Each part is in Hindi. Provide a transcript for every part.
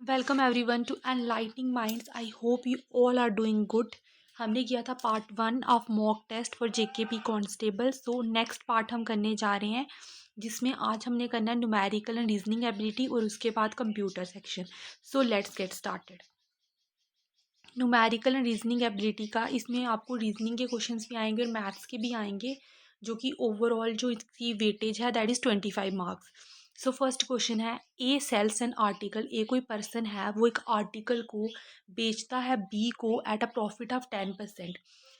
Welcome everyone to enlightening minds. I hope you all are doing good. हमने किया था part 1 of mock test for JKP constable. So next part हम करने जा रहे हैं, जिसमें आज हमने करना है न्यूमेरिकल एंड रीजनिंग एबिलिटी और उसके बाद computer section. So let's get started. Numerical and reasoning ability का, इसमें आपको रीजनिंग के क्वेश्चंस भी आएंगे और मैथ्स के भी आएंगे, जो कि ओवरऑल जो इसकी वेटेज है that is 25 marks. So first question है, ए सेल्स एन आर्टिकल। ए कोई पर्सन है, वो एक आर्टिकल को बेचता है बी को एट अ प्रॉफिट ऑफ 10%।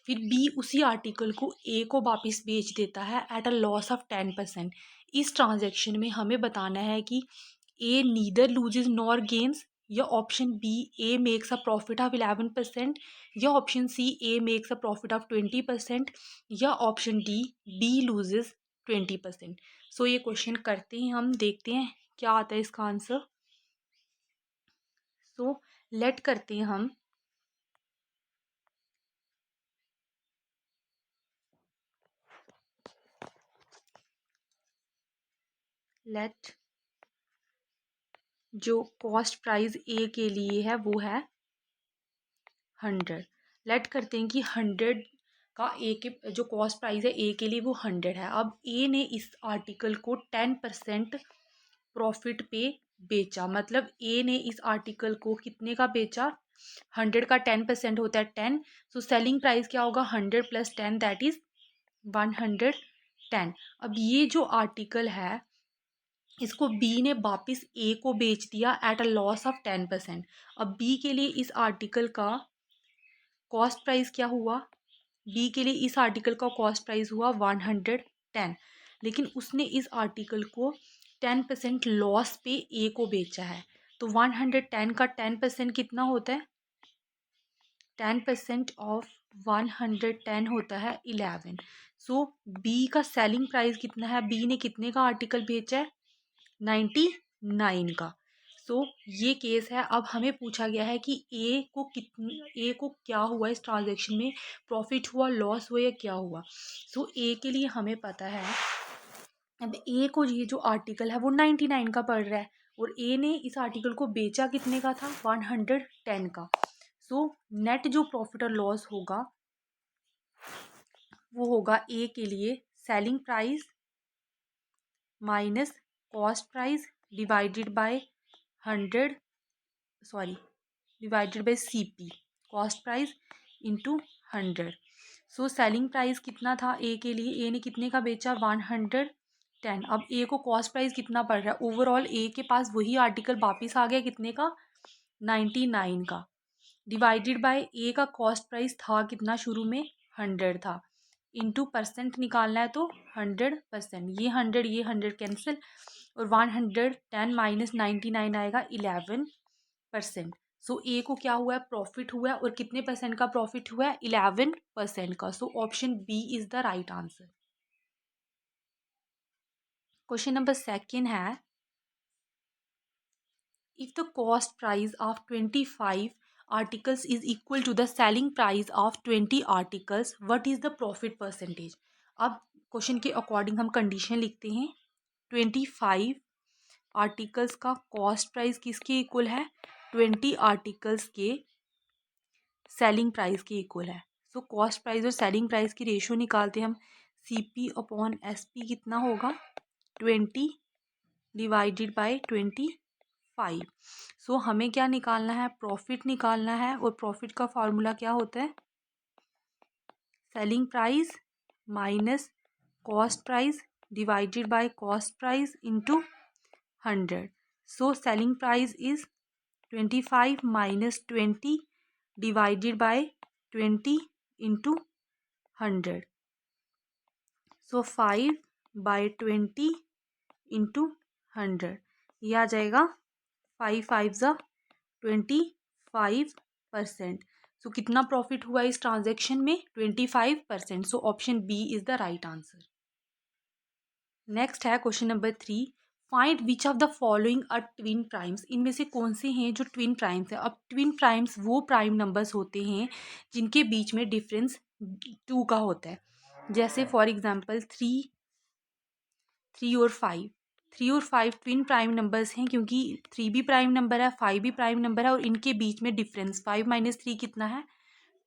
फिर बी उसी आर्टिकल को ए को वापस बेच देता है एट अ लॉस ऑफ 10%। इस ट्रांजेक्शन में हमें बताना है कि A neither loses nor gains, या option B A makes a profit of 11%, या option C A makes a profit of 20%, या option D B loses 20%। So ये क्वेश्चन करते हैं, हम देखते हैं क्या आता है इसका आंसर। सो लेट करते हैं हम। लेट जो कॉस्ट प्राइस ए के लिए है वो है 100। लेट करते हैं कि 100 का ए के जो कॉस्ट प्राइस है ए के लिए वो 100 है। अब ए ने इस आर्टिकल को 10% प्रॉफिट पे बेचा, मतलब ए ने इस आर्टिकल को कितने का बेचा, 100 का 10% होता है 10। सो सेलिंग प्राइस क्या होगा, 100 + 10 दैट इज 110। अब ये जो आर्टिकल है, इसको बी ने वापस ए को बेच दिया एट अ लॉस ऑफ 10%। अब बी के लिए इस आर्टिकल का कॉस्ट प्राइस क्या हुआ, बी के लिए इस आर्टिकल का कॉस्ट प्राइस हुआ 110, लेकिन उसने इस आर्टिकल को 10% लॉस पे ए को बेचा है। तो 110 का 10% कितना होता है, 10% ऑफ 110 होता है 11। सो बी का सेलिंग प्राइस कितना है, बी ने कितने का आर्टिकल बेचा है, 99 का। सो ये केस है। अब हमें पूछा गया है कि ए को क्या हुआ इस ट्रांजैक्शन में, प्रॉफिट हुआ, लॉस हुआ, या क्या हुआ। सो ए के लिए हमें पता है, अब ए को ये जो आर्टिकल है वो 99 का पड़ रहा है, और ए ने इस आर्टिकल को बेचा कितने का था, 110 का। सो नेट जो प्रॉफिट और लॉस होगा वो होगा ए के लिए selling price minus cost price divided by 100, sorry divided by CP, cost price into 100। So selling price कितना था ए के लिए, ए ने कितने का बेचा, 110। अब ए को कॉस्ट प्राइस कितना पड़ रहा है, ओवरऑल ए के पास वही आर्टिकल वापस आ गया कितने का, 99 का, डिवाइडेड बाय ए का कॉस्ट प्राइस था कितना शुरू में, 100 था, इंटू परसेंट निकालना है तो 100%। ये 100 कैंसिल, और 110 माइनस 99 आएगा 11%। सो ए को क्या हुआ है, प्रॉफिट हुआ है, और कितने परसेंट का प्रॉफिट हुआ है, 11% का। So option B is the right answer. Question number second है, if the cost price of 25 articles is equal to the selling price of 20 articles, what is the profit percentage। अब क्वेश्चन के अकॉर्डिंग हम कंडीशन लिखते हैं, 25 आर्टिकल्स का कॉस्ट प्राइस किसके इक्वल है, 20 आर्टिकल्स के सेलिंग प्राइस के इक्वल है। सो कॉस्ट प्राइस और सेलिंग प्राइस की रेशियो निकालते हैं हम, CP/SP कितना होगा, 20 डिवाइडेड बाय 25। सो हमें क्या निकालना है, प्रॉफिट निकालना है, और प्रॉफिट का फॉर्मूला क्या होता है, selling price minus cost price divided by cost price into 100। So selling price is 25 minus 20 divided by 20 into 100। So 5/20 into 100, ये आ जाएगा 5 5 ज़ा 25%। सो कितना प्रॉफिट हुआ इस ट्रांजेक्शन में, 25%। So option B is the right answer. Next है question number 3, find which of the following are twin primes. इनमें से कौन से हैं जो ट्विन प्राइम्स हैं। अब ट्विन प्राइम्स वो प्राइम नंबर्स होते हैं जिनके बीच में डिफरेंस 2 का होता है, जैसे फॉर एग्जांपल 3 और 5। 3 और 5 ट्विन प्राइम नंबर्स हैं, क्योंकि 3 भी प्राइम नंबर है, 5 भी प्राइम नंबर है, और इनके बीच में डिफरेंस 5 माइनस 3 कितना है,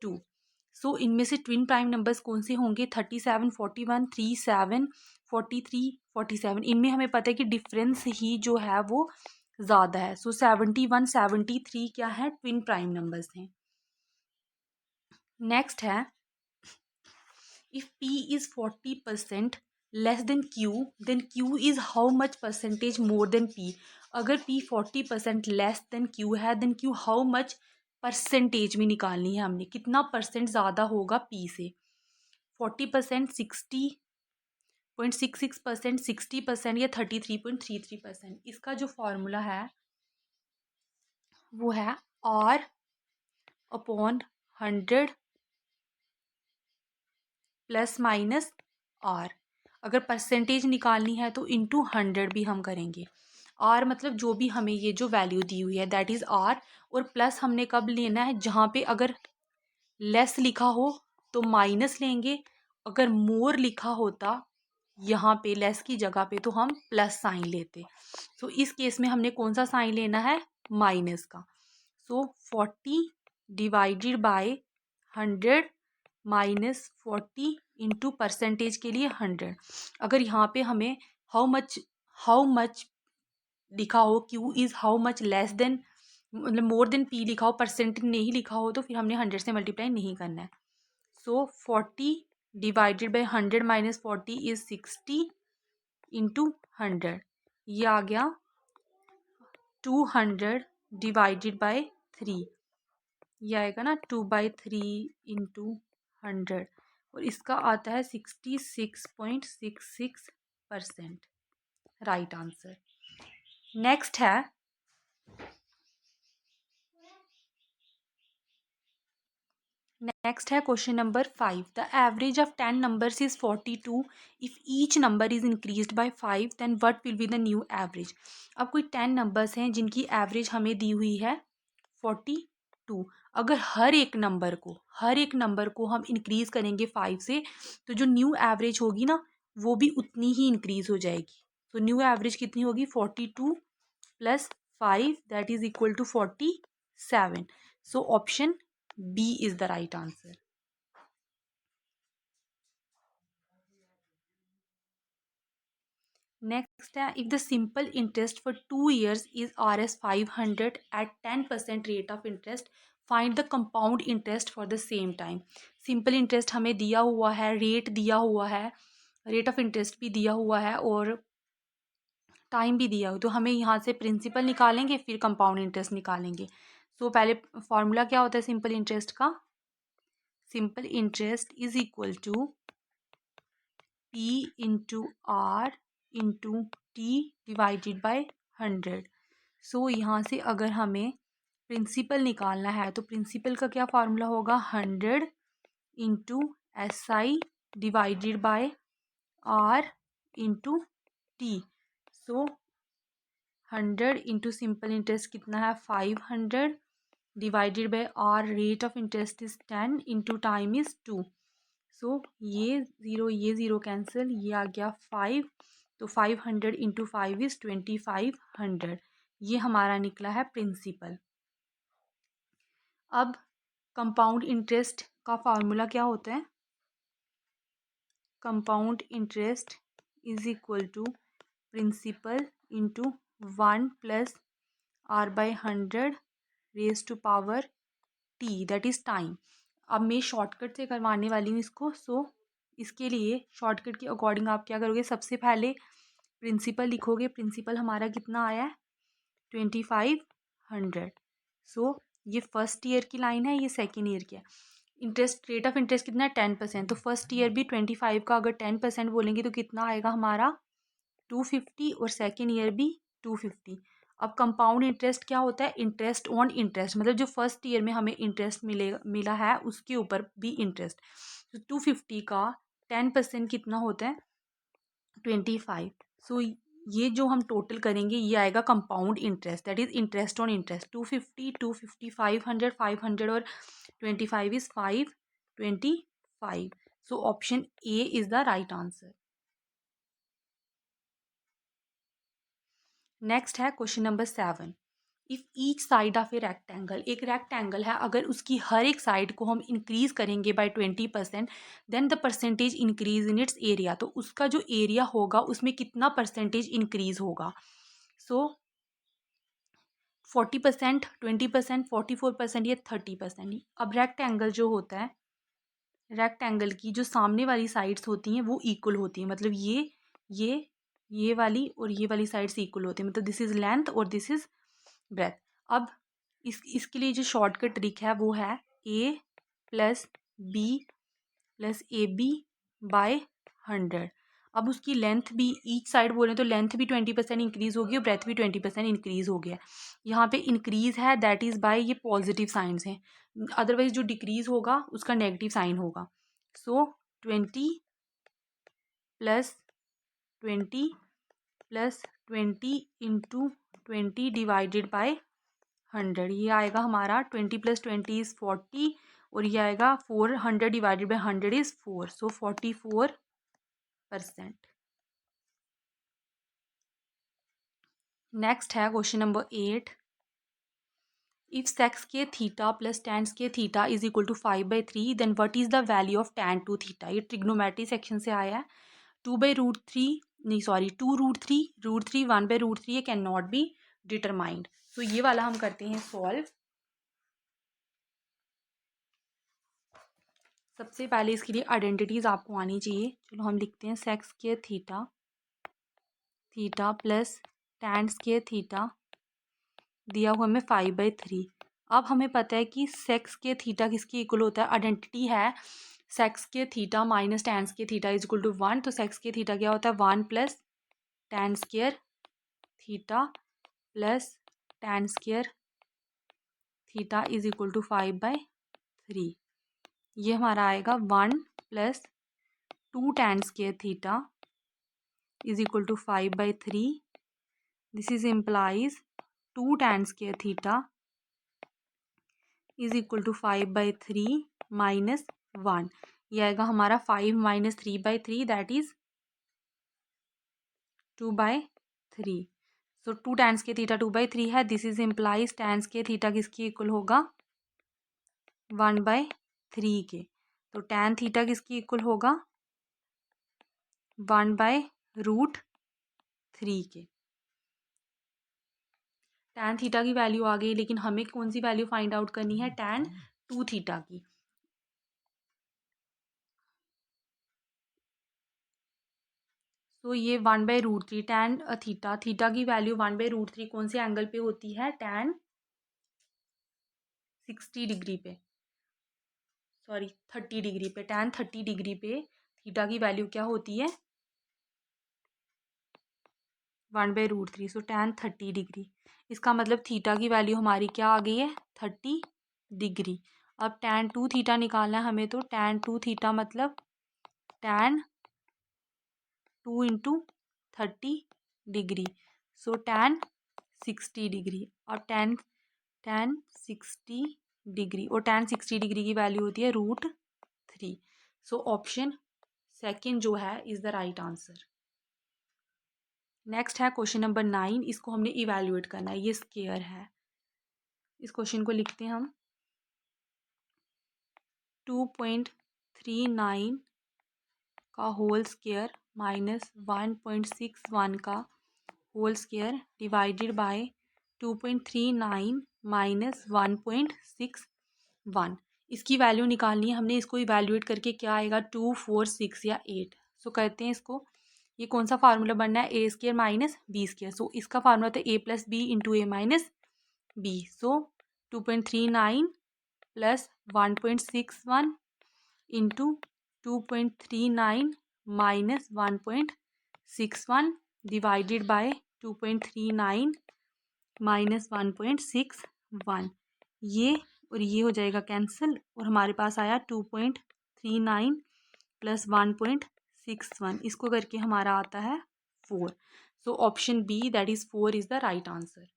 2। सो इनमें से ट्विन प्राइम नंबर्स कौन से होंगे, 37, 41, 37, 43, 47। इनमें हमें पता है कि डिफरेंस ही जो है वो ज़्यादा है। सो 71, 73 क्या है, ट्विन प्राइम नंबर्स हैं। नेक्स्ट है, if P is 40% less than Q, then Q is how much percentage more than P? अगर P 40% लेस देन Q है, then Q how much percentage में निकालनी है हमने, कितना परसेंट ज़्यादा होगा P से। 40%, 60.66%, 60% या 33.33%। इसका जो फॉर्मूला है वो है R/100 प्लस माइनस R। अगर परसेंटेज निकालनी है तो इंटू 100 भी हम करेंगे। R मतलब जो भी हमें ये जो वैल्यू दी हुई है दैट इज़ R, और प्लस हमने कब लेना है, जहाँ पे अगर लेस लिखा हो तो माइनस लेंगे, अगर मोर लिखा होता यहाँ पे लेस की जगह पे तो हम प्लस साइन लेते। सो इस केस में हमने कौन सा साइन लेना है, माइनस का। सो 40 divided by 100 minus 40 into percentage के लिए 100। अगर यहाँ पे हमें हाउ मच लिखा हो, Q is how much less than, मतलब मोर देन पी लिखा हो, परसेंटेज नहीं लिखा हो, तो फिर हमने 100 से मल्टीप्लाई नहीं करना है। सो 40 divided by 100 minus 40 is 60 into 100। ये आ गया 200 डिवाइडेड बाई 3। ये आएगा ना 2/3 इंटू 100, और इसका आता है 66.66%, राइट आंसर। नेक्स्ट है, question number 5। The average of 10 numbers is 42। If each number is increased by 5 then what will be the new average. अब कोई 10 नंबर्स हैं जिनकी एवरेज हमें दी हुई है 42। अगर हर एक नंबर को हम इंक्रीज करेंगे 5 से, तो जो न्यू एवरेज होगी ना वो भी उतनी ही इंक्रीज हो जाएगी। तो न्यू एवरेज कितनी होगी, 42 plus 5 that is equal to 47। So option B is the right answer. Next है, if the simple interest for 2 years is Rs 500 at 10% rate of interest, find the compound interest for the same time. Simple interest हमें दिया हुआ है, रेट दिया हुआ है, रेट ऑफ इंटरेस्ट भी दिया हुआ है और टाइम भी दिया हुआ, तो हमें यहाँ से प्रिंसिपल निकालेंगे फिर कंपाउंड इंटरेस्ट निकालेंगे। सो पहले फॉर्मूला क्या होता है सिंपल इंटरेस्ट का, simple interest is equal to P into R into T divided by 100। So यहाँ से अगर हमें प्रिंसिपल निकालना है तो प्रिंसिपल का क्या फार्मूला होगा, 100 into SI divided by R into T. So 100 into simple interest कितना है, 500 divided by R rate of interest is 10 into time is 2। So ये ज़ीरो कैंसिल, ये आ गया 5। तो 500 इंटू 5 इज़ 2500। ये हमारा निकला है प्रिंसिपल। अब कंपाउंड इंटरेस्ट का फार्मूला क्या होता है, compound interest is equal to principal into 1 plus R/100 raise to power T that is time. अब मैं शॉर्टकट से करवाने वाली हूँ इसको। सो इसके लिए शॉर्टकट के अकॉर्डिंग आप क्या करोगे, सबसे पहले प्रिंसिपल लिखोगे। प्रिंसिपल हमारा कितना आया है, 2500। सो ये फर्स्ट ईयर की लाइन है, ये सेकेंड ईयर की है। इंटरेस्ट रेट ऑफ इंटरेस्ट कितना है, 10%। तो फर्स्ट ईयर भी 25 का अगर 10% बोलेंगे तो कितना आएगा हमारा, 250, और सेकेंड ईयर भी 250। अब कंपाउंड इंटरेस्ट क्या होता है, इंटरेस्ट ऑन इंटरेस्ट, मतलब जो फर्स्ट ईयर में हमें इंटरेस्ट मिला है उसके ऊपर भी इंटरेस्ट। तो 250 का 10% कितना होता है, 25। सो ये जो हम टोटल करेंगे ये आएगा compound interest that is interest on interest. 250, 250, 500, 500 और 25 is 525। So option A is the right answer. Next है question number 7। If each side of a rectangle, एक रेक्टेंगल है, अगर उसकी हर एक साइड को हम इंक्रीज़ करेंगे by 20%, then the percentage increase in its area, तो उसका जो एरिया होगा उसमें कितना परसेंटेज इंक्रीज होगा। सो 40%, 20%, 44% या 30%। अब रेक्टेंगल जो होता है, रेक्टेंगल की जो सामने वाली साइड्स होती हैं वो इक्वल होती हैं, मतलब ये ये वाली और ये वाली साइड्स इक्वल होती हैं, मतलब दिस इज़ लेंथ और दिस इज़ ब्रेथ। अब इसके लिए जो शॉर्टकट ट्रिक है वो है a plus B plus A B by 100। अब उसकी लेंथ भी ईच साइड बोले तो लेंथ भी 20% इंक्रीज़ होगी और ब्रेथ भी 20% इंक्रीज़ हो गया। यहाँ पे इंक्रीज़ है दैट इज़ बाय, ये पॉजिटिव साइंस हैं, अदरवाइज जो डिक्रीज़ होगा उसका नेगेटिव साइन होगा। सो 20 plus 20 plus 20 into 20 divided by 100, ये आएगा हमारा 20 प्लस 20 इज़ 40 और ये आएगा 400 divided by 100 is 4, so 44%। Next है क्वेश्चन नंबर 8। इफ सेक्स के थीटा प्लस टेन के theta is equal to 5/3, then what is the value of tan two theta. ये ट्रिग्नोमेट्री सेक्शन से आया है। 2/√3, नहीं सॉरी 2√3, √3, 1/√3, ये कैन नॉट बी डिटरमाइंड। तो ये वाला हम करते हैं सॉल्व। सबसे पहले इसके लिए आइडेंटिटीज आपको आनी चाहिए। चलो हम लिखते हैं सेक्स के theta, theta plus tan square theta दिया हुआ हमें 5/3। अब हमें पता है कि सेक्स के थीटा किसके इक्वल होता है, आइडेंटिटी है सेक्स के थीटा माइनस tan के थीटा इज इक्वल टू 1। तो सेक्स के थीटा क्या होता है 1 plus tan square theta plus tan square theta is equal to 5/3। ये हमारा आएगा 1 plus 2 tan square theta is equal to 5/3। This is implies 2 tan square theta is equal to 5/3 minus 1। ये आएगा हमारा 5 minus 3/3 that is 2/3। So 2 tan square theta 2/3 है। This is implies tan square theta किसके इक्वल होगा 1/3 के। तो tan थीटा किसके इक्वल होगा 1/√3 के। tan थीटा की वैल्यू आ गई, लेकिन हमें कौन सी वैल्यू फाइंड आउट करनी है tan टू थीटा की। तो ये 1/√3 tan थीटा, थीटा की वैल्यू 1/√3 कौन से एंगल पे होती है tan 60 डिग्री पे, सॉरी 30 डिग्री पे, tan 30 डिग्री पे थीटा की वैल्यू क्या होती है 1/√3। सो tan 30 डिग्री, इसका मतलब थीटा की वैल्यू हमारी क्या आ गई है 30 डिग्री। अब tan टू थीटा निकालना है हमें, तो tan टू थीटा मतलब tan 2 इंटू 30 डिग्री, सो tan 60 डिग्री। और tan 60 डिग्री, और tan 60 डिग्री की वैल्यू होती है √3। सो ऑप्शन सेकंड जो है is the right answer. Next है क्वेश्चन नंबर 9। इसको हमने इवेल्युएट करना है, ये स्क्वायर है। इस क्वेश्चन को लिखते हैं हम 2.39 का होल स्क्वायर माइनस 1.61 का whole square divided by 2.39 minus 1.61। इसकी वैल्यू निकालनी है हमने। इसको इवेल्युएट करके क्या आएगा 2, 4, 6 या 8। सो कहते हैं इसको, ये कौन सा फार्मूला बनना है A square minus B square. So इसका फार्मूला था A plus B into A minus B. So 2.39 plus 1.61 into 2.39 minus 1.61 divided by 2.39 minus 1.61। ये और ये हो जाएगा कैंसिल, और हमारे पास आया 2.39 प्लस 1.61। इसको करके हमारा आता है 4। So option B that is 4 is the right answer.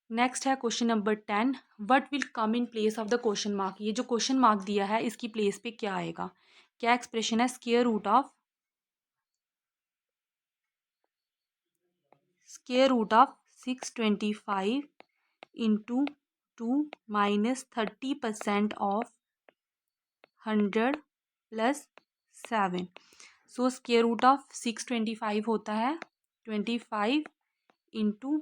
Next है question number 10। What will come in place of the question mark. ये जो क्वेश्चन मार्क दिया है इसकी प्लेस पे क्या आएगा, क्या एक्सप्रेशन है square root of square root of 625 into 2 minus 30% of 100 plus 7। So square root of 625 होता है 25 इंटू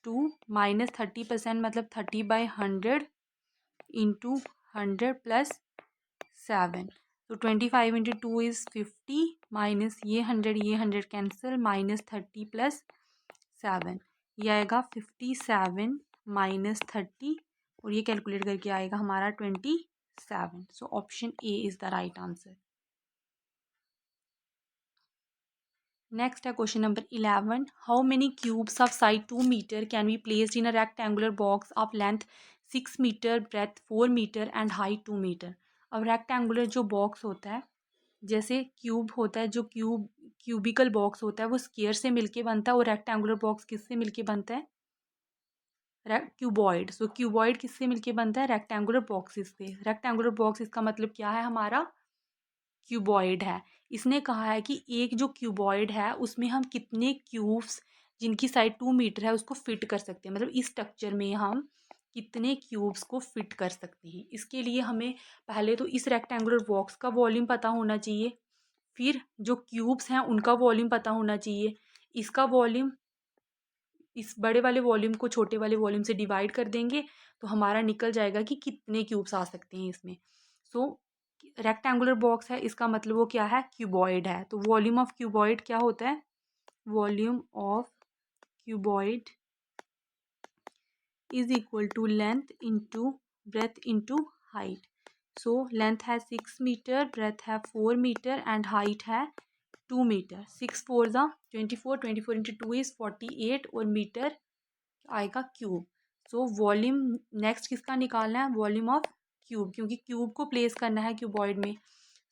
2 माइनस 30% मतलब 30/100 इंटू 100 प्लस 7। तो 25 इंटू 2 इज़ 50 माइनस ये 100 कैंसिल माइनस 30 प्लस 7। ये आएगा 57 माइनस 30 और ये कैलकुलेट करके आएगा हमारा 27। So option A is the right answer. Next है question number 11। How many cubes of size 2 metre can be placed in a rectangular box of length 6 metre, breadth 4 metre and height 2 metre. अब रेक्टेंगुलर जो बॉक्स होता है, जैसे क्यूब होता है, जो क्यूबिकल बॉक्स होता है वो स्क्वायर से मिलके बनता है, और रेक्टेंगुलर बॉक्स किससे मिलके बनता है? क्यूबॉइड। सो क्यूबॉइड किससे मिलके बनता है? रेक्टेंगुलर बॉक्सेस से। रेक्टेंगुलर बॉक्स इसका मतलब क्या है? हमारा क्यूबॉइड है। इसने कहा है कि एक जो क्यूबॉइड है उसमें हम कितने क्यूब्स जिनकी साइड 2 मीटर है उसको फिट कर सकते हैं, मतलब इस स्ट्रक्चर में हम कितने क्यूब्स को फिट कर सकते हैं। इसके लिए हमें पहले तो इस रेक्टेंगुलर बॉक्स का वॉल्यूम पता होना चाहिए, फिर जो क्यूब्स हैं उनका वॉल्यूम पता होना चाहिए, इसका वॉल्यूम इस बड़े वाले वॉल्यूम को छोटे वाले वॉल्यूम से डिवाइड कर देंगे तो हमारा निकल जाएगा कि कितने क्यूब्स आ सकते हैं इसमें। सो रेक्टेंगुलर बॉक्स है, इसका मतलब वो क्या है? क्यूबॉइड है। तो वॉल्यूम ऑफ क्यूबॉइड क्या होता है? Volume of cuboid is equal to length into breadth into height. So length है 6 मीटर, ब्रेथ है 4 मीटर एंड हाइट है 2 मीटर। 6 4 ज़ा 24, 24 इंटू 2 इज़ 48 और मीटर आएगा क्यूब। सो वॉल्यूम नेक्स्ट किसका निकालना है? वॉल्यूम ऑफ क्यूब, क्योंकि क्यूब को प्लेस करना है क्यूबॉइड में।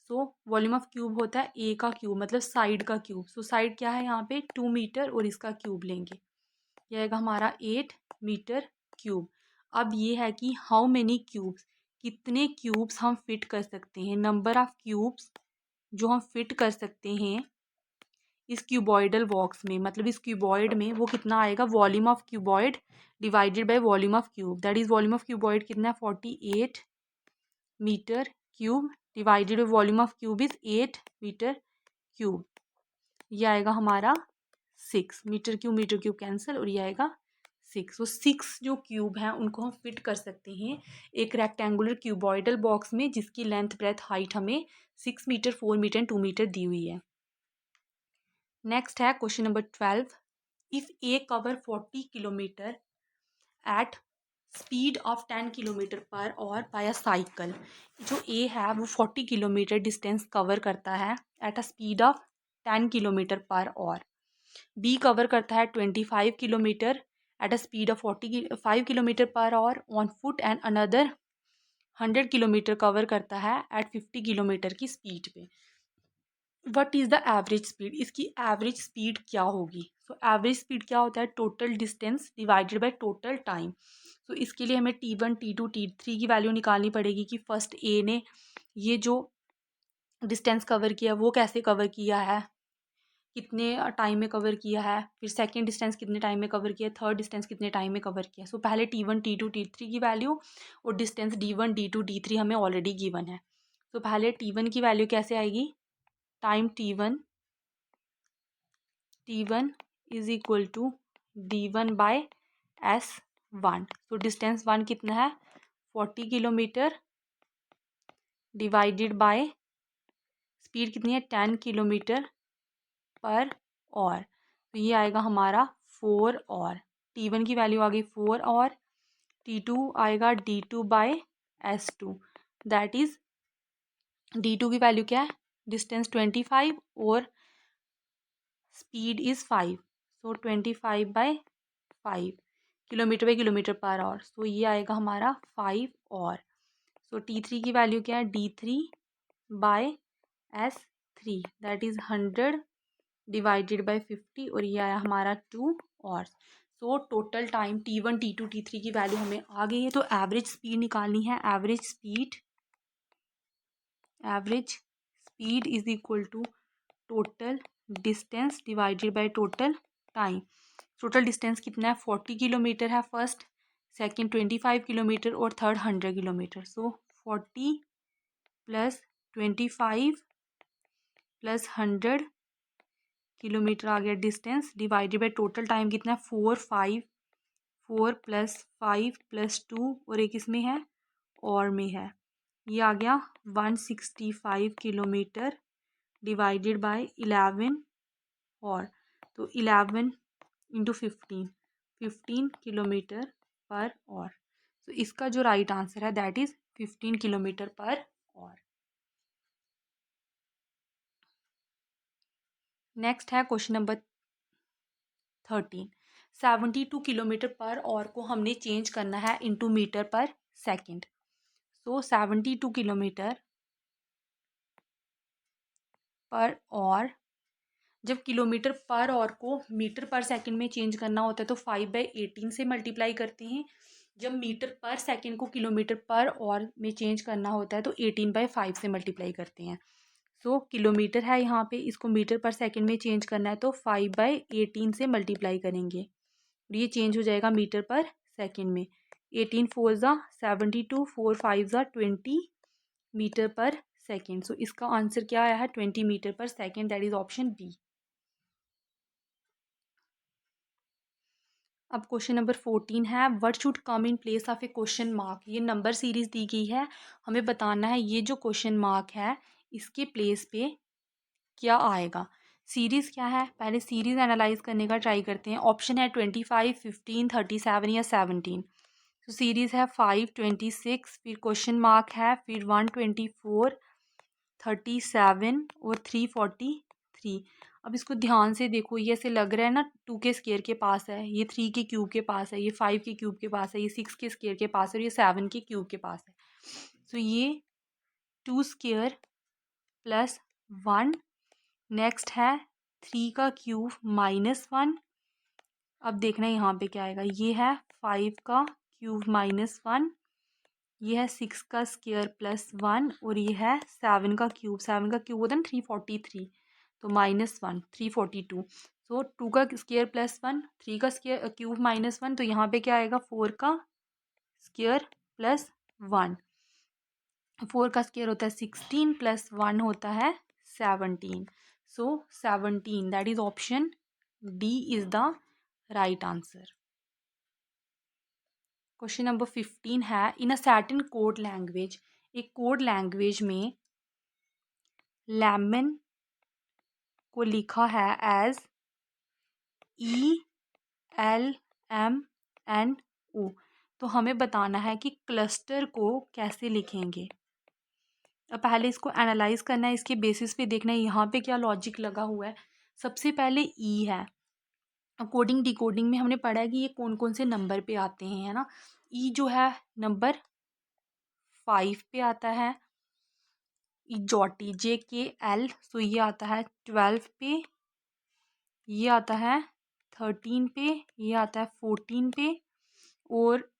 सो वॉल्यूम ऑफ क्यूब होता है ए का क्यूब, मतलब साइड का क्यूब। सो साइड क्या है यहाँ पे? 2 मीटर और इसका क्यूब लेंगे, यह आएगा हमारा 8 मीटर क्यूब। अब ये है कि हाउ मेनी क्यूब्स, कितने क्यूब्स हम फिट कर सकते हैं, नंबर ऑफ क्यूब्स जो हम फिट कर सकते हैं इस क्यूबॉइडल बॉक्स में, मतलब इस क्यूबॉइड में, वो कितना आएगा? Volume of cuboid divided by volume of cube, that is volume of cuboid कितना है? 48 metre cube divided by volume of cube is 8 metre cube. ये आएगा हमारा 6 मीटर क्यूब कैंसिल और ये आएगा 6। तो 6 जो क्यूब हैं उनको हम फिट कर सकते हैं एक रेक्टेंगुलर क्यूबॉइडल बॉक्स में, जिसकी लेंथ ब्रेथ हाइट हमें 6 मीटर, 4 मीटर एंड 2 मीटर दी हुई है। नेक्स्ट है question number 12। If A cover 40 kilometre at speed of 10 kilometre पर और बाय अ साइकिल। जो ए है वो 40 किलोमीटर डिस्टेंस कवर करता है at a speed of 10 kilometre पर और। बी कवर करता है 25 kilometre at a speed of 45 kilometre पर और on foot, and another 100 kilometre cover करता है एट 50 किलोमीटर की स्पीड पे। What is the average speed? इसकी एवरेज स्पीड क्या होगी? सो एवरेज स्पीड क्या होता है? Total distance divided by total time. So इसके लिए हमें T1 T2 T3 की वैल्यू निकालनी पड़ेगी कि फर्स्ट ए ने ये जो डिस्टेंस कवर किया वो कैसे कवर किया है, कितने टाइम में कवर किया है, फिर सेकेंड डिस्टेंस कितने टाइम में कवर किया, थर्ड डिस्टेंस कितने टाइम में कवर किया। सो पहले T1 T2 T3 की वैल्यू और डिस्टेंस D1 D2 D3 हमें ऑलरेडी गिवन है। तो पहले T1 की वैल्यू कैसे आएगी? Time T1 is equal to D1/S1। तो डिस्टेंस 1 कितना है? 40 किलोमीटर डिवाइडेड बाय स्पीड कितनी है? 10 किलोमीटर पर और। तो ये आएगा हमारा 4 और। T1 की वैल्यू आ गई 4 और। T2 आएगा D2/S2, दैट इज D2 की वैल्यू क्या है? डिस्टेंस 25 और speed is 5। So 25/5 kilometre by kilometre per hour. So ये आएगा हमारा 5 और। सो T3 की वैल्यू क्या है? D3/S3, that is 100 divided by 50 और ये आया हमारा 2 और। So total time T1 T2 T3 की वैल्यू हमें आ गई है। तो एवरेज स्पीड निकालनी है। Average speed is equal to total distance divided by total time. Total distance कितना है 40 किलोमीटर है फर्स्ट, सेकंड 25 किलोमीटर और third 100 kilometre. So 40 plus 25 plus 100 kilometre आ गया distance, divided by total time कितना है 4 प्लस 5 प्लस 2 और एक इसमें है और में है, ये आ गया 165 किलोमीटर डिवाइडेड बाय 11 और, तो 11 इंटू 15 किलोमीटर पर और। तो इसका जो राइट आंसर है दैट इज़ 15 किलोमीटर पर और। नेक्स्ट है क्वेश्चन नंबर 13। 72 किलोमीटर पर और को हमने चेंज करना है इंटू मीटर पर सेकेंड। सो 72 किलोमीटर पर और, जब किलोमीटर पर और को मीटर पर सेकंड में चेंज करना होता है तो 5/18 से मल्टीप्लाई करते हैं। जब मीटर पर सेकंड को किलोमीटर पर और में चेंज करना होता है तो 18/5 से मल्टीप्लाई करते हैं। सो किलोमीटर है यहाँ पे, इसको मीटर पर सेकंड में चेंज करना है तो 5/18 से मल्टीप्लाई करेंगे और ये चेंज हो जाएगा मीटर पर सेकंड में। 18 4 ज़ा 72, 4 5 ज़ा 20 मीटर पर सेकेंड। सो इसका आंसर क्या आया है 20 metre per second, that is option B. अब क्वेश्चन नंबर 14 है what should come in place of a question mark. ये नंबर सीरीज दी गई है, हमें बताना है ये जो क्वेश्चन मार्क है इसके प्लेस पे क्या आएगा। सीरीज़ क्या है, पहले सीरीज़ एनालाइज करने का ट्राई करते हैं। ऑप्शन है 25, 15, 37 या 17। तो सीरीज़ है 5, 26, फिर क्वेश्चन मार्क है, फिर 124, 37 और 343। अब इसको ध्यान से देखो, ये ऐसे लग रहा है ना 2 के स्केयर के पास है, ये 3 के क्यूब के पास है, ये 5 के क्यूब के पास है, ये 6 के स्केयर के पास है और ये 7 के क्यूब के पास है। सो ये 2 स्केयर प्लस 1, नेक्स्ट है 3 का क्यूब -1। अब देखना है यहाँ पे क्या आएगा, ये है 5 का क्यूब -1, ये है 6 का स्केयर +1 और ये है 7 का क्यूब। 7 का क्यूब होता है ना 343, तो -1 342। सो 2 का स्केयर +1, 3 का स्केयर क्यूब -1, तो यहाँ पे क्या आएगा 4 का स्केयर +1। 4 का स्केयर होता है 16 +1 होता है 17। सो 17 that is option D is the right answer. Question number 15 है इन अ सर्टेन कोड लैंग्वेज, एक कोड लैंग्वेज में लेमन को लिखा है एज ELMNO। तो हमें बताना है कि क्लस्टर को कैसे लिखेंगे। अब पहले इसको एनालाइज करना है, इसके बेसिस पे देखना है यहाँ पे क्या लॉजिक लगा हुआ है। सबसे पहले ई है, कोडिंग डिकोडिंग में हमने पढ़ा है कि ये कौन कौन से नंबर पे आते हैं, है ना। ई जो है नंबर 5 पे आता है, जॉटी JKL, सो ये आता है 12 पे, ये आता है 13 पे, ये आता है 14 पे और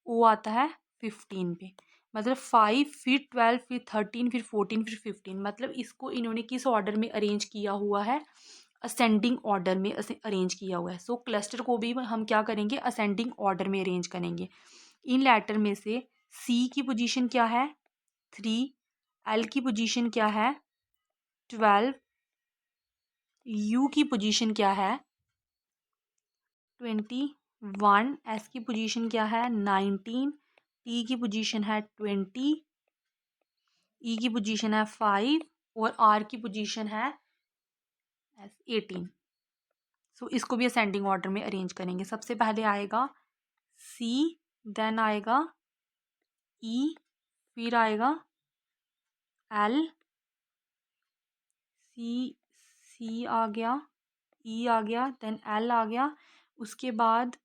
ओ आता है 15 पे। मतलब 5 फिर 12 फिर 13 फिर 14 फिर 15, मतलब इसको इन्होंने किस ऑर्डर में अरेंज किया हुआ है, असेंडिंग ऑर्डर में अरेंज किया हुआ है। सो क्लस्टर को भी हम क्या करेंगे, असेंडिंग ऑर्डर में अरेंज करेंगे। इन लेटर में से सी की पोजीशन क्या है 3, एल की पोजीशन क्या है 12, यू की पोजीशन क्या है 21, एस की पोजीशन क्या है 19, टी की पोजीशन है 20, ई की पोजीशन है 5 और आर की पोजीशन है 18। सो इसको भी असेंडिंग ऑर्डर में अरेंज करेंगे। सबसे पहले आएगा सी, देन आएगा ई, फिर आएगा एल, सी आ गया, ई आ गया, देन एल आ गया, उसके बाद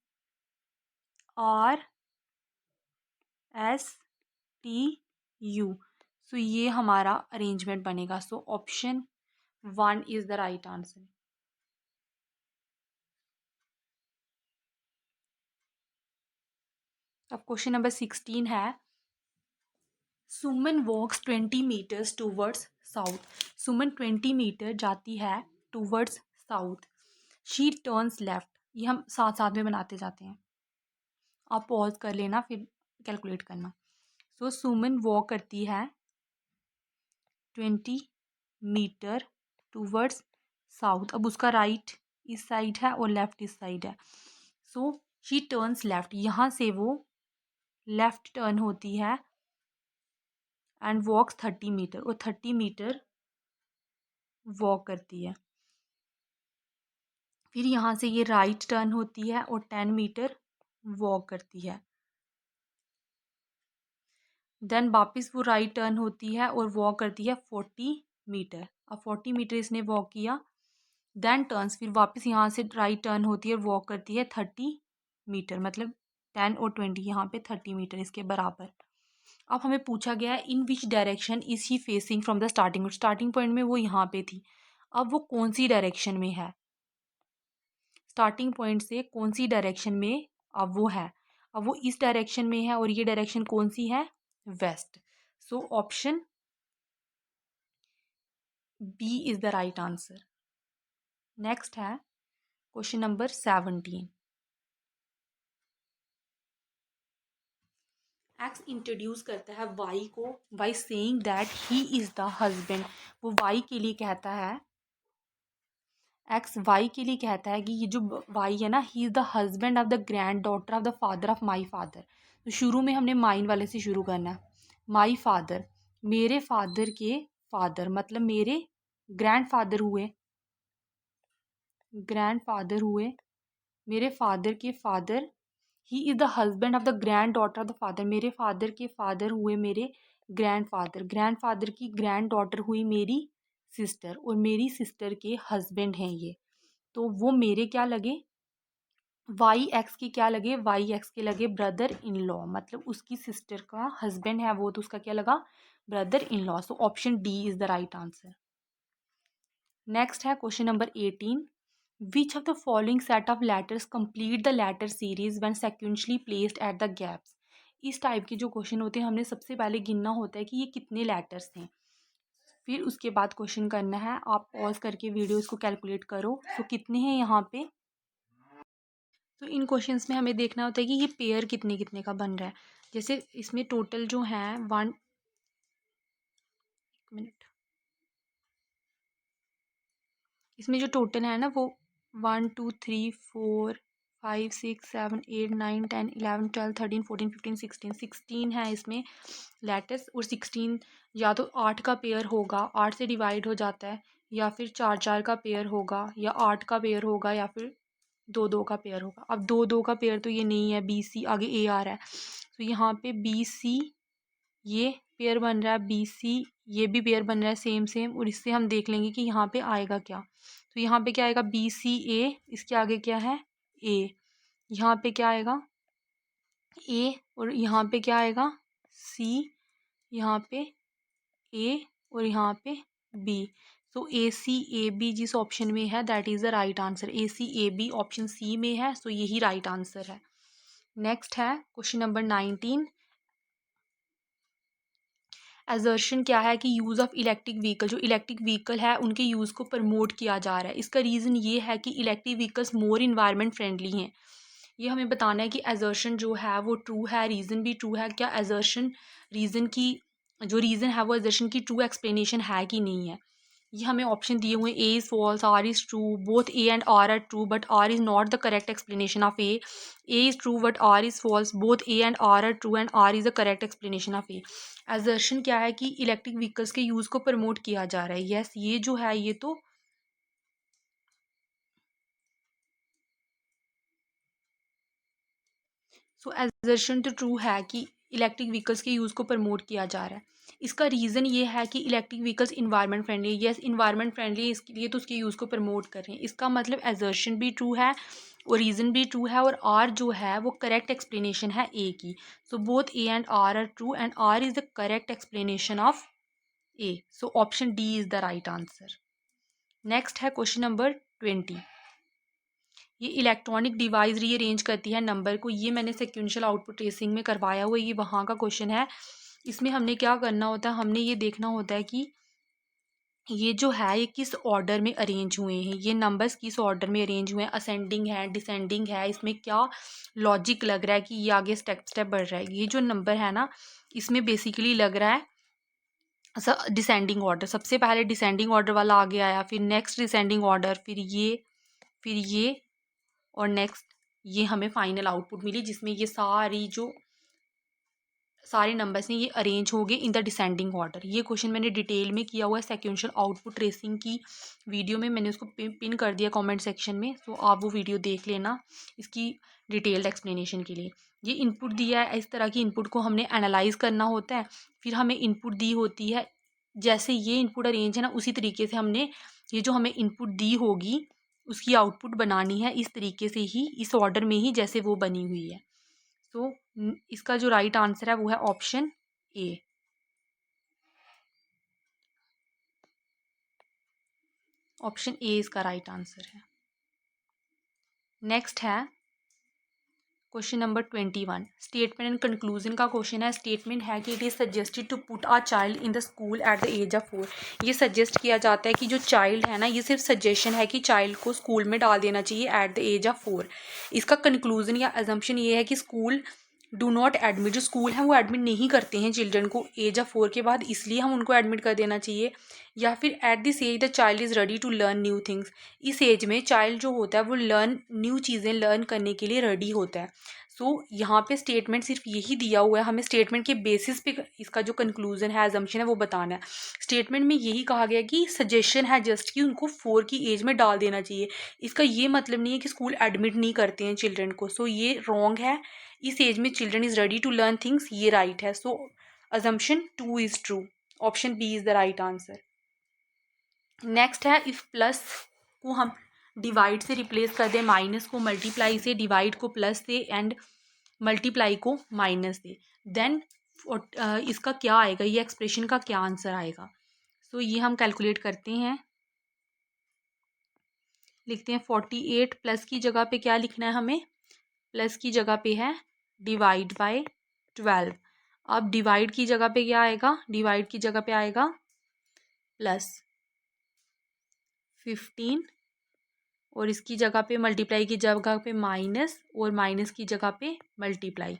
आर एस टी यू। सो ये हमारा अरेंजमेंट बनेगा। So option 1 is the right answer. अब क्वेश्चन नंबर 16 है सुमन वॉक्स 20 मीटर्स टूवर्ड्स साउथ। सुमन 20 मीटर जाती है towards south, she turns left. ये हम साथ साथ में बनाते जाते हैं, आप पॉज कर लेना फिर कैलकुलेट करना। सो सुमन वॉक करती है 20 मीटर टूवर्ड्स साउथ। अब उसका राइट इस साइड है और लेफ्ट इस साइड है। सो शी टर्न्स लेफ्ट, यहाँ से वो लेफ्ट टर्न होती है एंड वॉक्स 30 मीटर, और 30 मीटर वॉक करती है। फिर यहाँ से ये राइट टर्न होती है और 10 मीटर वॉक करती है। देन वापस वो राइट टर्न होती है और वॉक करती है 40 मीटर। अब 40 मीटर इसने वॉक किया, देन टर्न्स, फिर वापस यहाँ से राइट टर्न होती है और वॉक करती है 30 मीटर, मतलब 10 और 20 यहाँ पे 30 मीटर इसके बराबर। अब हमें पूछा गया है in which direction is he facing from the starting point में वो यहाँ पे थी, अब वो कौन सी डायरेक्शन में है, स्टार्टिंग पॉइंट से कौन सी डायरेक्शन में अब वो है। अब वो इस डायरेक्शन में है और ये डायरेक्शन कौन सी है, west. So option B is the right answer. Next है क्वेश्चन नंबर 17। एक्स इंट्रोड्यूस करता है वाई को by saying that he is the husband. वो वाई के लिए कहता है, एक्स वाई के लिए कहता है कि ये जो वाई है ना, he is the husband of the grand daughter of the father of my father. तो शुरू में हमने माइन वाले से शुरू करना है। माई फादर, मेरे फादर के फादर, मतलब मेरे ग्रैंड फादर हुए, ग्रैंड फादर हुए, मेरे फादर के father. He is the husband of the grand daughter of the father, मेरे फादर के फादर हुए मेरे ग्रैंड फादर, ग्रैंड फादर की ग्रैंड डॉटर हुई मेरी सिस्टर, और मेरी सिस्टर के हस्बैंड हैं ये। तो वो मेरे क्या लगे, वाई एक्स के क्या लगे, वाई एक्स के लगे ब्रदर इन लॉ, मतलब उसकी सिस्टर का हस्बैंड है वो, तो उसका क्या लगा, brother in law. So option D is the right answer. Next है question number 18। Which of the following set of letters complete the letter series when sequentially placed at the gaps. इस टाइप के जो क्वेश्चन होते हैं हमने सबसे पहले गिनना होता है कि ये कितने लेटर्स हैं, फिर उसके बाद क्वेश्चन करना है। आप पॉज करके वीडियो इसको कैलकुलेट करो। तो कितने हैं यहाँ पे, तो इन क्वेश्चंस में हमें देखना होता है कि ये पेयर कितने कितने का बन रहा है। जैसे इसमें टोटल जो है वन, एक मिनट, इसमें जो टोटल है ना वो 1 2 3 4 5 6 7 8 9 10 11 12 13 14 15 16 16 है इसमें लेटर्स। और 16 या तो 8 का पेयर होगा, 8 से डिवाइड हो जाता है, या फिर 4 4 का पेयर होगा, या 8 का पेयर होगा, या फिर 2 2 का पेयर होगा। अब 2 2 का पेयर तो ये नहीं है, बी सी आगे ए आ रहा है, तो यहाँ पे बी सी ये पेयर बन रहा है, बी सी ये भी पेयर बन रहा है सेम सेम। और इससे हम देख लेंगे कि यहाँ पे आएगा क्या। तो यहाँ पे क्या आएगा, बी सी ए, इसके आगे क्या है, ए, यहाँ पे क्या आएगा, ए, और यहाँ पे क्या आएगा, सी, यहाँ पे ए, और यहाँ पे B. So A C A B जिस ऑप्शन में है that is the right answer. A C A B option C में है, सो यही राइट आंसर है। नेक्स्ट है क्वेश्चन नंबर 19। एजर्शन क्या है कि यूज़ ऑफ इलेक्ट्रिक व्हीकल, जो इलेक्ट्रिक व्हीकल है उनके यूज़ को प्रमोट किया जा रहा है। इसका रीज़न ये है कि इलेक्ट्रिक व्हीकल्स मोर इन्वायरमेंट फ्रेंडली हैं। ये हमें बताना है कि एजर्शन जो है वो ट्रू है, रीज़न भी ट्रू है। क्या एजर्शन रीज़न की जो रीज़न है वो एजर्शन की ट्रू एक्सप्लेनेशन है कि नहीं है। ये हमें ऑप्शन दिए हुए A is false, R is true, both A and R true but R is not the correct explanation of A is true but R is false, both A and R true and R is the correct explanation of A. Assertion क्या है कि इलेक्ट्रिक व्हीकल्स के यूज़ को प्रमोट किया जा रहा है। यस, ये जो है ये तो सो एजर्शन तो ट्रू है कि इलेक्ट्रिक व्हीकल्स के यूज़ को प्रमोट किया जा रहा है। इसका रीज़न ये है कि इलेक्ट्रिक व्हीकल्स इन्वायरमेंट फ्रेंडली है। यस, इन्वायरमेंट फ्रेंडली है, इसके लिए तो उसके यूज़ को प्रमोट कर रहे हैं। इसका मतलब एजर्शन भी ट्रू है और रीज़न भी ट्रू है, और आर जो है वो करेक्ट एक्सप्लेनेशन है ए की। So both A and R true and R is the correct explanation of A. So option D is the right answer. Next है क्वेश्चन नंबर 20। ये इलेक्ट्रॉनिक डिवाइस रीअरेंज करती है नंबर को। ये मैंने सिक्वेंशियल आउटपुट रेसिंग में करवाया हुआ, ये वहाँ का क्वेश्चन है। इसमें हमने क्या करना होता है, हमने ये देखना होता है कि ये जो है ये किस ऑर्डर में अरेंज हुए हैं, ये नंबर्स किस ऑर्डर में अरेंज हुए हैं, असेंडिंग है, डिसेंडिंग है, इसमें क्या लॉजिक लग रहा है कि ये आगे स्टेप स्टेप बढ़ रहा है। ये जो नंबर है ना, इसमें बेसिकली लग रहा है डिसेंडिंग ऑर्डर। सबसे पहले डिसेंडिंग ऑर्डर वाला आगे आया, फिर नेक्स्ट डिसेंडिंग ऑर्डर, फिर ये और नेक्स्ट ये हमें फाइनल आउटपुट मिली, जिसमें ये सारे नंबर्स हैं ये अरेंज हो गए इन द डिसेंडिंग ऑर्डर। ये क्वेश्चन मैंने डिटेल में किया हुआ है सेक्वेंशियल आउटपुट ट्रेसिंग की वीडियो में, मैंने उसको पिन कर दिया कमेंट सेक्शन में, तो आप वो वीडियो देख लेना इसकी डिटेल्ड एक्सप्लेनेशन के लिए। ये इनपुट दिया है, इस तरह की इनपुट को हमने एनालाइज करना होता है, फिर हमें इनपुट दी होती है, जैसे ये इनपुट अरेंज है ना उसी तरीके से हमने ये जो हमें इनपुट दी होगी उसकी आउटपुट बनानी है, इस तरीके से ही, इस ऑर्डर में ही जैसे वो बनी हुई है। सो इसका जो राइट आंसर है वो है ऑप्शन ए। ऑप्शन ए इसका राइट आंसर है। नेक्स्ट है question number 21। Statement and conclusion का क्वेश्चन है। स्टेटमेंट है कि it is suggested to put a child in the school at the age of 4। ये सजेस्ट किया जाता है कि जो चाइल्ड है ना, ये सिर्फ सजेशन है कि चाइल्ड को स्कूल में डाल देना चाहिए एट द एज ऑफ 4। इसका कंक्लूजन या एजम्पशन ये है कि स्कूल डू नॉट एडमिट, जो स्कूल हैं वो एडमिट नहीं करते हैं चिल्ड्रन को एज ऑफ 4 के बाद, इसलिए हम उनको एडमिट कर देना चाहिए। या फिर at this age the child is ready to learn new things, इस एज में चाइल्ड जो होता है वो न्यू चीज़ें लर्न करने के लिए रेडी होता है। सो यहाँ पे स्टेटमेंट सिर्फ यही दिया हुआ है, हमें स्टेटमेंट के बेसिस पे इसका जो कंक्लूजन है, एजम्पशन है, वो बताना है। स्टेटमेंट में यही कहा गया कि सजेशन है जस्ट कि उनको 4 की एज में डाल देना चाहिए। इसका ये मतलब नहीं है कि स्कूल एडमिट नहीं करते हैं चिल्ड्रन को। सो ये रॉन्ग है। इस एज में children is ready to learn things, ये राइट है। So assumption 2 is true. Option B is the right answer. Next है, इफ़ प्लस को हम डिवाइड से रिप्लेस कर दें, माइनस को मल्टीप्लाई से, डिवाइड को प्लस से एंड मल्टीप्लाई को माइनस से, देन इसका क्या आएगा, ये एक्सप्रेशन का क्या आंसर आएगा। सो ये हम कैलकुलेट करते हैं। लिखते हैं 48 प्लस की जगह पे क्या लिखना है हमें, प्लस की जगह पे है डिवाइड बाय 12। अब डिवाइड की जगह पे क्या आएगा, डिवाइड की जगह पे आएगा प्लस 15 और इसकी जगह पे मल्टीप्लाई की जगह पे माइनस और माइनस की जगह पे मल्टीप्लाई।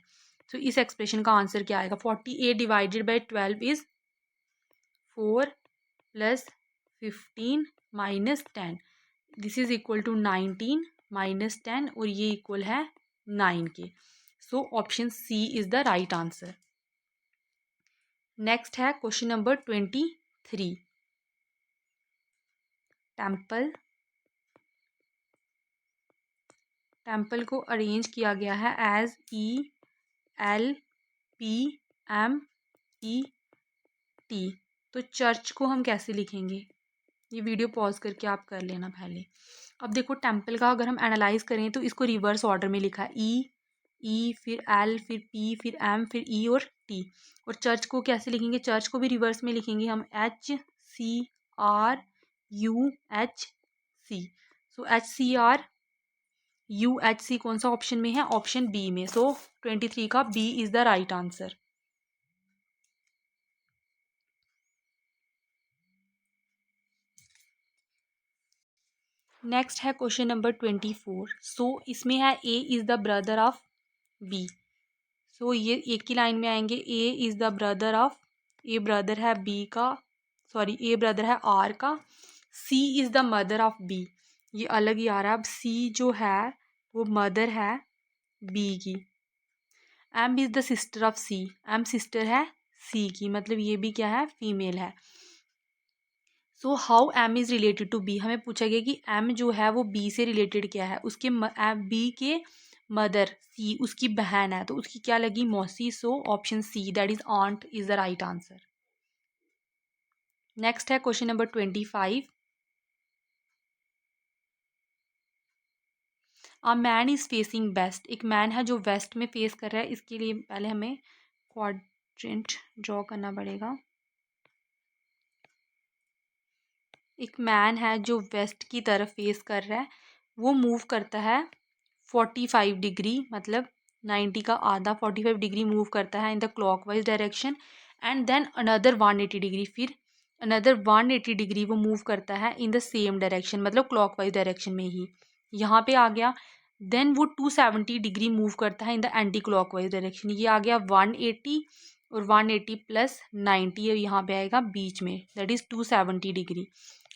तो इस एक्सप्रेशन का आंसर क्या आएगा, 48 divided by 12 is 4 plus 15 minus 10, this is equal to 19 minus 10 और ये इक्वल है 9 के। So option C is the right answer. Next है क्वेश्चन नंबर 23। टेम्पल को अरेंज किया गया है एज ELPMET। तो चर्च को हम कैसे लिखेंगे, ये वीडियो पॉज करके आप कर लेना पहले। अब देखो टेम्पल का अगर हम एनालाइज करें तो इसको रिवर्स ऑर्डर में लिखा है, ई फिर एल फिर पी फिर एम फिर ई और टी। और चर्च को कैसे लिखेंगे, चर्च को भी रिवर्स में लिखेंगे हम, HCRUHC। सो HCRUHC कौन सा ऑप्शन में है, ऑप्शन बी में। सो 23 का B is the right answer. Next है क्वेश्चन नंबर 24। सो इसमें है A is the brother of B. सो ये एक ही लाइन में आएंगे, A is the brother of, A brother है बी का, सॉरी ए ब्रदर है आर का, C is the mother of B, ये अलग ही आ रहा है। अब सी जो है वो मदर है बी की, M is the sister of C, M sister है सी की, मतलब ये भी क्या है, फीमेल है। So how M is related to B, हमें पूछा गया कि एम जो है वो बी से रिलेटेड क्या है, उसके बी के मदर सी उसकी बहन है, तो उसकी क्या लगी, मौसी। So option C that is aunt is the right answer. Next है question number 25। A man is facing west, एक मैन है जो वेस्ट में फेस कर रहा है। इसके लिए पहले हमें क्वाड्रेंट ड्रॉ करना पड़ेगा। एक मैन है जो वेस्ट की तरफ फेस कर रहा है, वो मूव करता है 45 डिग्री, मतलब 90 का आधा, 45 डिग्री मूव करता है in the clockwise direction, and then another 180 degree, फिर अनदर 180 डिग्री वो मूव करता है इन द सेम डायरेक्शन, मतलब क्लॉकवाइज डायरेक्शन में ही, यहाँ पे आ गया। देन वो 270 डिग्री मूव करता है in the anti clockwise direction, ये आ गया 180 और 180 प्लस 90 यहाँ पे आएगा बीच में, दैट इज़ 270 डिग्री।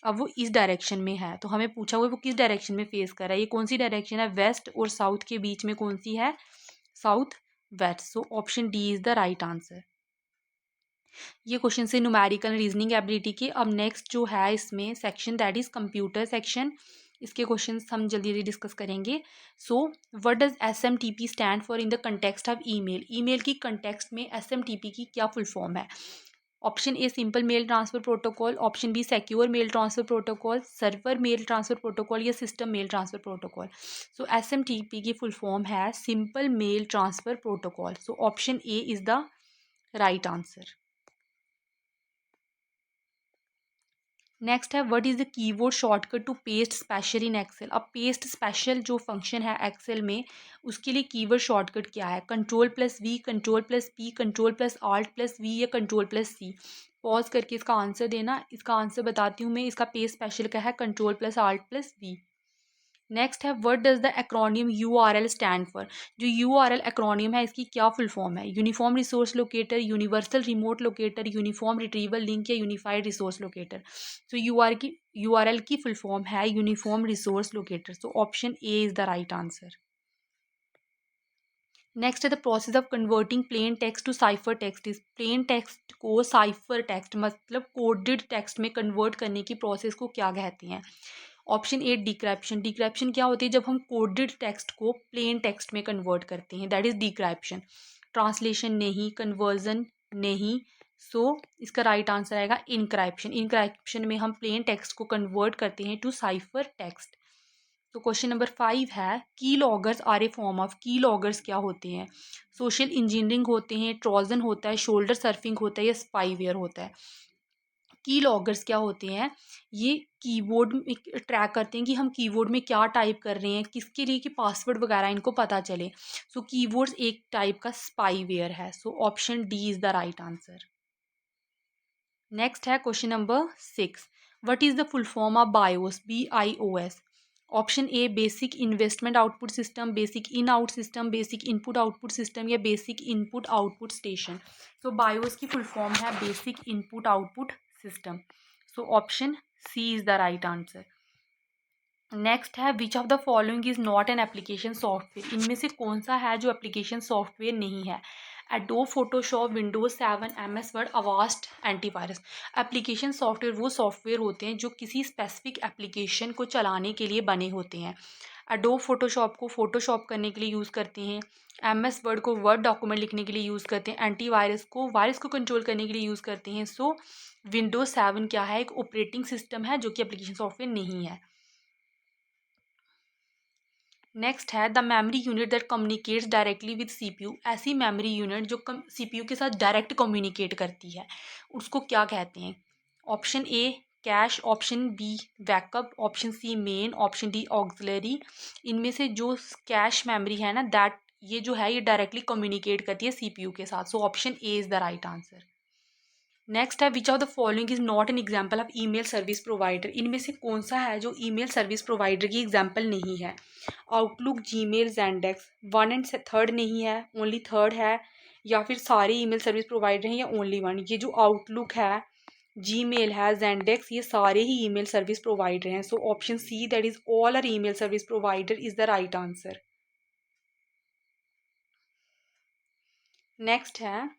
अब वो इस डायरेक्शन में है, तो हमें पूछा हुआ है वो किस डायरेक्शन में फेस कर रहा है, ये कौन सी डायरेक्शन है, वेस्ट और साउथ के बीच में कौन सी है, south west. So option D is the right answer. ये क्वेश्चन से न्यूमेरिकल रीजनिंग एबिलिटी के। अब नेक्स्ट जो है इसमें section that is computer section, इसके क्वेश्चंस हम जल्दी जल्दी डिस्कस करेंगे। So what does SMTP stand for in the context of email, email की कंटेक्स्ट में SMTP की क्या फुल फॉर्म है। Option A simple mail transfer protocol, option B secure mail transfer protocol, server mail transfer protocol या system mail transfer protocol. So SMTP की फुल फॉर्म है simple mail transfer protocol. So option A is the right answer. Next है what is the keyboard shortcut to paste special in Excel. अब पेस्ट स्पेशल जो फंक्शन है एक्सेल में, उसके लिए कीवर्ड शॉर्टकट क्या है, कंट्रोल+V, कंट्रोल+P, कंट्रोल+Alt+V या कंट्रोल+C। पॉज करके इसका आंसर देना, इसका आंसर बताती हूँ मैं, इसका पेस्ट स्पेशल का है कंट्रोल+Alt+V। नेक्स्ट है what does the acronym URL stand for. जो URL एक्रोनियम है इसकी क्या फुल फॉर्म है, uniform resource locator, universal remote locator, uniform retrieval link या unified resource locator. So URL की फुल फॉर्म है uniform resource locator. So option A is the right answer. Next है the process of converting plain text to cipher text is. Plain text को साइफर टेक्स्ट मतलब कोडेड टेक्स्ट में कन्वर्ट करने की प्रोसेस को क्या कहते हैं। ऑप्शन ए डिक्रिप्शन। डिक्रिप्शन क्या होती है, जब हम कोडेड टेक्स्ट को प्लेन टेक्स्ट में कन्वर्ट करते हैं, दैट इज डिक्रिप्शन। ट्रांसलेशन नहीं, कन्वर्जन नहीं। सो इसका राइट आंसर आएगा इनक्रिप्शन। इनक्रिप्शन में हम प्लेन टेक्स्ट को कन्वर्ट करते हैं टू साइफर टेक्स्ट। तो क्वेश्चन नंबर 5 है key loggers are a form of. Key loggers क्या होते हैं, सोशल इंजीनियरिंग होते हैं, ट्रोजन होता है, शोल्डर सर्फिंग होता है या स्पाईवेयर होता है। की लॉगर्स क्या होते हैं, ये कीबोर्ड में ट्रैक करते हैं कि हम कीबोर्ड में क्या टाइप कर रहे हैं, किसके लिए कि पासवर्ड वगैरह इनको पता चले। सो कीबोर्ड्स एक टाइप का स्पाईवेयर है। So option D is the right answer. Next है question number 6, what is the full form of BIOS, BIOS। Option A basic investment output system, basic in out system, basic input output system या बेसिक इनपुट आउटपुट स्टेशन। तो बायोस की फुल फॉर्म है basic input output system. So option C is the right answer. Next है which of the following is not an application software. इनमें से कौन सा है जो एप्लीकेशन सॉफ्टवेयर नहीं है। Adobe Photoshop, Windows 7, MS word, Avast, antivirus. Application software वो सॉफ्टवेयर होते हैं जो किसी स्पेसिफिक एप्लीकेशन को चलाने के लिए बने होते हैं। एडोब फोटोशॉप को फोटोशॉप करने के लिए यूज़ करते हैं, MS वर्ड को वर्ड डॉक्यूमेंट लिखने के लिए यूज़ करते हैं, एंटीवायरस को वायरस को कंट्रोल करने के लिए यूज़ करते हैं। सो विंडोज 7 क्या है, एक ऑपरेटिंग सिस्टम है जो कि एप्लीकेशन सॉफ्टवेयर नहीं है। नेक्स्ट है the memory unit that communicates directly with CPU। ऐसी मेमोरी यूनिट जो CPU के साथ डायरेक्ट कम्युनिकेट करती है, उसको क्या कहते हैं। Option A cache, option B backup, option C main, option D auxiliary. इनमें से जो कैश मेमोरी है ना, दैट ये जो है ये डायरेक्टली कम्युनिकेट करती है CPU के साथ। So option A is the right answer. Next है which of the following is not an example of email service provider. इनमें से कौन सा है जो ईमेल सर्विस प्रोवाइडर की एग्जाम्पल नहीं है। Outlook, Gmail, ज़ेंडेक्स। 1 एंड 3 नहीं है, ओनली 3 है, या फिर सारे ईमेल सर्विस प्रोवाइडर हैं या ओनली 1। ये जो आउटलुक है, जीमेल है, ज़ेंडेक्स, ये सारे ही ईमेल सर्विस प्रोवाइडर हैं। So option C that is all are email service provider is the right answer. Next है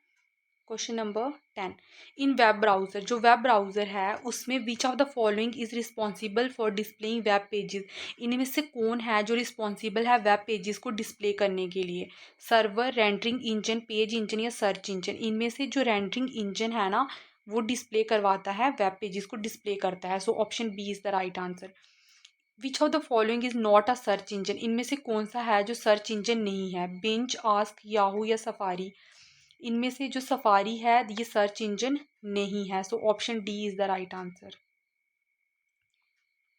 question number 10, in web browser. जो वेब ब्राउज़र है उसमें which of the following is responsible for displaying web pages. इनमें से कौन है जो रिस्पॉन्सिबल है वेब पेजेस को डिस्प्ले करने के लिए। Server, rendering engine, page engine या सर्च इंजन। इनमें से जो रेंडरिंग इंजन है ना, वो डिस्प्ले करवाता है, वेब पेजेस को डिस्प्ले करता है। So option B is the right answer. Which of the following is not a search engine. इनमें से कौन सा है जो सर्च इंजन नहीं है। बिंज, आस्क, याहू या सफारी। इनमें से जो सफारी है ये सर्च इंजन नहीं है। So option D is the right answer.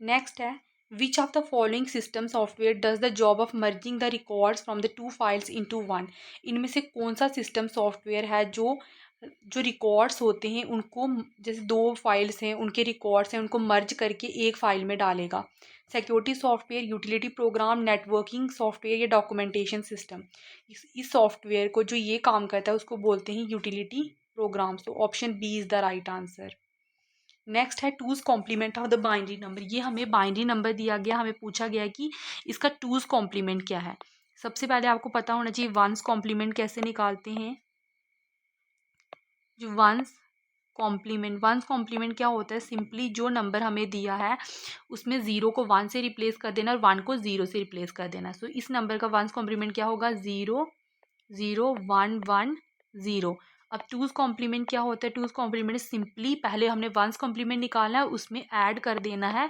Next है which of the following system software does the job of merging the records from the 2 files into 1। इनमें से कौन सा सिस्टम सॉफ्टवेयर है जो जो रिकॉर्ड्स होते हैं उनको, जैसे दो फाइल्स हैं उनके रिकॉर्ड्स हैं, उनको मर्ज करके एक फ़ाइल में डालेगा। Security software, utility program, networking software या डॉक्यूमेंटेशन सिस्टम, इस सॉफ्टवेयर को जो ये काम करता है उसको बोलते हैं यूटिलिटी प्रोग्राम। तो option B is the right answer. Next है two's complement of the binary number. ये हमें बाइनरी नंबर दिया गया, हमें पूछा गया कि इसका टूज कॉम्प्लीमेंट क्या है। सबसे पहले आपको पता होना चाहिए वंस कॉम्प्लीमेंट कैसे निकालते हैं। जो वंस कॉम्प्लीमेंट क्या होता है, सिंपली जो नंबर हमें दिया है उसमें ज़ीरो को वन से रिप्लेस कर देना और वन को ज़ीरो से रिप्लेस कर देना। सो इस नंबर का वंस कॉम्प्लीमेंट क्या होगा, 0 0 1 1 0। अब टूज कॉम्प्लीमेंट क्या होता है, टूज कॉम्प्लीमेंट सिंपली पहले हमने वंस कॉम्प्लीमेंट निकालना है, उसमें ऐड कर देना है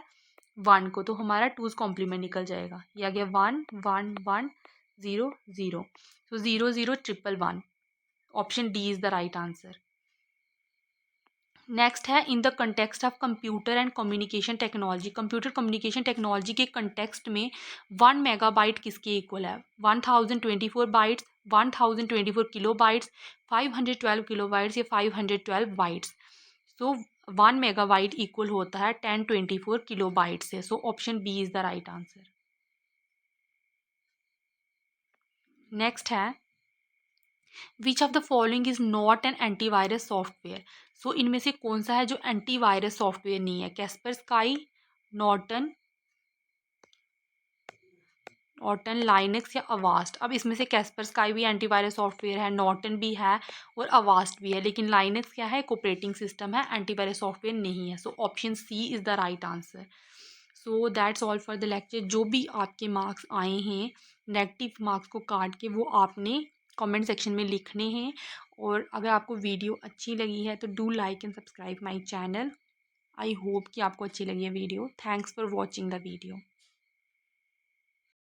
वन को, तो हमारा टूज कॉम्प्लीमेंट निकल जाएगा। ये आ गया 1 1 1 0 0। तो 0 0 triple 1, option D is the right answer. Next है in the context of computer and communication technology. Computer communication technology के कंटेक्स्ट में 1 मेगाबाइट किसके इक्वल है, 1024 bytes, 1024 kilo bytes, 512 kilo bytes या 512 बाइट्स। सो 1 मेगाबाइट इक्वल होता है 1024 किलो बाइट से। So option B is the right answer. Next है which of the following is not an antivirus software. So इनमें से कौन सा है जो एंटीवायरस सॉफ्टवेयर नहीं है, Caspar sky, Norton, Norton Linux या अवास्ट। अब इसमें से कैस्पर स्काई भी एंटीवायरस सॉफ्टवेयर है, नॉर्टन भी है और अवास्ट भी है, लेकिन लाइनक्स क्या है, एक ऑपरेटिंग सिस्टम है, एंटीवायरस सॉफ्टवेयर नहीं है। So option C is the right answer. So that's all for the lecture. जो भी आपके मार्क्स आए हैं नेगेटिव मार्क्स को काट के वो आपने कमेंट सेक्शन में लिखने हैं। और अगर आपको वीडियो अच्छी लगी है तो do like and subscribe my channel. I hope कि आपको अच्छी लगी है video. Thanks for watching the video.